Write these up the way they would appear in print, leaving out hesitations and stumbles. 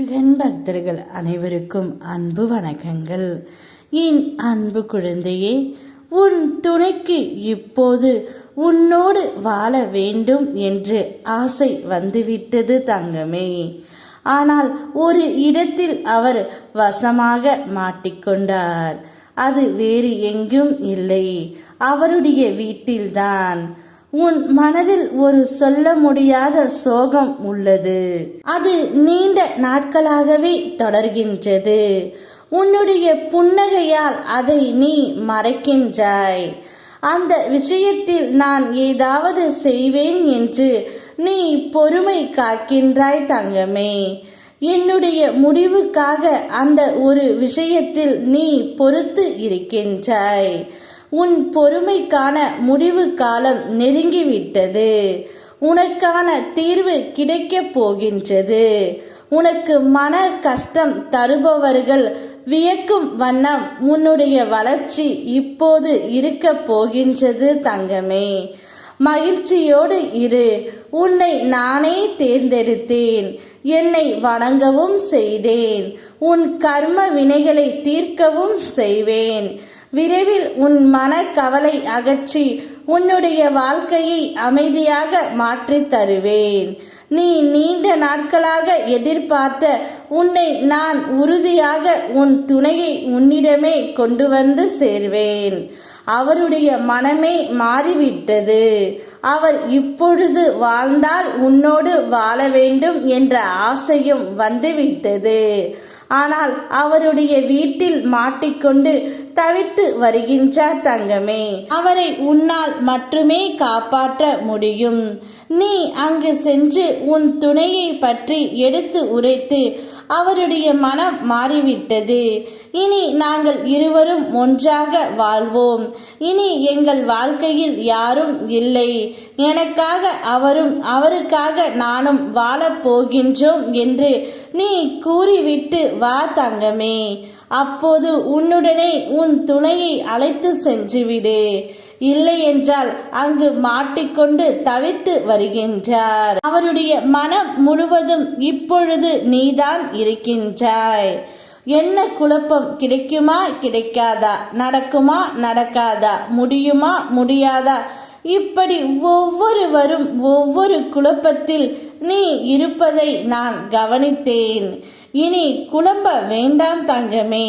முருகன் பக்தர்கள் அனைவருக்கும் அன்பு வணக்கங்கள். என் அன்பு குழந்தையே, உன் துணைக்கு இப்போது உன்னோடு வாழ வேண்டும் என்று ஆசை வந்துவிட்டது தங்கமே. ஆனால் ஒரு இடத்தில் அவர் வசமாக மாட்டிக்கொண்டார். அது வேறு எங்கும் இல்லை, அவருடைய வீட்டில்தான். உன் மனதில் ஒரு சொல்ல முடியாத சோகம் உள்ளது. அது நீண்ட நாட்களாகவே தொடர்கின்றது. உன்னுடைய புன்னகையால் அதை நீ மறைக்கின்றாய். அந்த விஷயத்தில் நான் ஏதாவது செய்வேன் என்று நீ பொறுமை காக்கின்றாய் தங்கமே. என்னுடைய முடிவுக்காக அந்த ஒரு விஷயத்தில் நீ பொறுத்து இருக்கின்றாய். உன் பொறுமைக்கான முடிவு காலம் நெருங்கிவிட்டது. உனக்கான தீர்வு கிடைக்கப் போகின்றது. உனக்கு மன கஷ்டம் தருபவர்கள் வியக்கும் வண்ணம் உன்னுடைய வளர்ச்சி இப்போது இருக்க போகின்றது தங்கமே. மகிழ்ச்சியோடு இரு. உன்னை நானே தேர்ந்தெடுத்தேன். என்னை வணங்கவும் செய்தேன். உன் கர்ம வினைகளை தீர்க்கவும் செய்வேன். விரைவில் உன் மன கவலை அகற்றி உன்னுடைய வாழ்க்கையை அமைதியாக மாற்றி தருவேன். நீ நீண்ட நாட்களாக எதிர்பார்த்த உன்னை நான் உறுதியாக உன் துணையை உன்னிடமே கொண்டு வந்து சேர்வேன். அவருடைய மனமே மாறிவிட்டது. அவர் இப்பொழுது வாழ்ந்தால் உன்னோடு வாழ வேண்டும் என்ற ஆசையும் வந்துவிட்டது. ஆனால் அவருடைய வீட்டில் மாட்டிக்கொண்டு தவித்து வருகின்றார் தங்கமே. அவரை உன்னால் மட்டுமே காப்பாற்ற முடியும். நீ அங்கு சென்று உன் துணையை பற்றி எடுத்து உரைத்து அவருடைய மனம் மாறிவிட்டது. இனி நாங்கள் இருவரும் ஒன்றாக வாழ்வோம். இனி எங்கள் வாழ்க்கையில் யாரும் இல்லை. எனக்காக அவரும் அவருக்காக நானும் வாழப் போகின்றோம் என்று நீ கூறிவிட்டு வா தங்கமே. அப்போது உன்னுடனே உன் துணையை அழைத்து சென்றுவிடு. இல்லை என்றால் அங்கு மாட்டிக்கொண்டு தவித்து வருகின்றார். அவருடைய மனம் முழுவதும் இப்பொழுது நீதான் இருக்கின்றாய். என்ன குழப்பம், கிடைக்குமா கிடைக்காதா, நடக்குமா நடக்காதா, முடியுமா முடியாதா, இப்படி ஒவ்வொருவரும் ஒவ்வொரு குழப்பத்தில் நீ இருப்பதை நான் கவனித்தேன். இனி குழம்ப வேண்டாம் தங்கமே.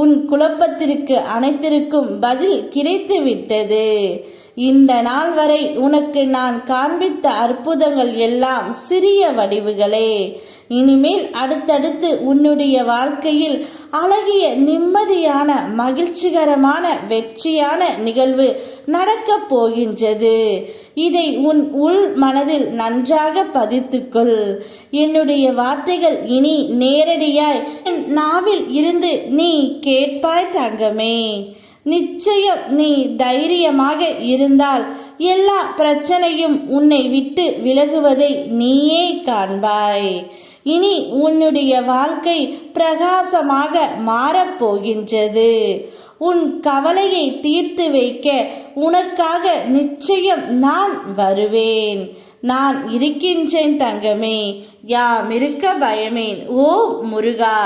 உன் குழப்பத்திற்கு அனைத்திற்கும் பதில் கிடைத்து விட்டது. இந்த நாள் வரை உனக்கு நான் காண்பித்த அற்புதங்கள் எல்லாம் சிறிய வடிவுகளே. இனிமேல் அடுத்தடுத்து உன்னுடைய வாழ்க்கையில் அழகிய நிம்மதியான மகிழ்ச்சிகரமான வெற்றியான நிகழ்வு நடக்கப் போகின்றது. இதை உன் உள் மனதில் நன்றாக பதித்துக்கொள். என்னுடைய வார்த்தைகள் இனி நேரடியாய் என் நாவில் இருந்து நீ கேட்பாய் தங்கமே. நிச்சயம் நீ தைரியமாக இருந்தால் எல்லா பிரச்சனையும் உன்னை விட்டு விலகுவதை நீயே காண்பாய். இனி உன்னுடைய வாழ்க்கை பிரகாசமாக மாறப்போகின்றது. உன் கவலையை தீர்த்து வைக்க உனக்காக நிச்சயம் நான் வருவேன். நான் இருக்கின்றேன் தங்கமே. யாம் இருக்க பயமேன். ஓ முருகா.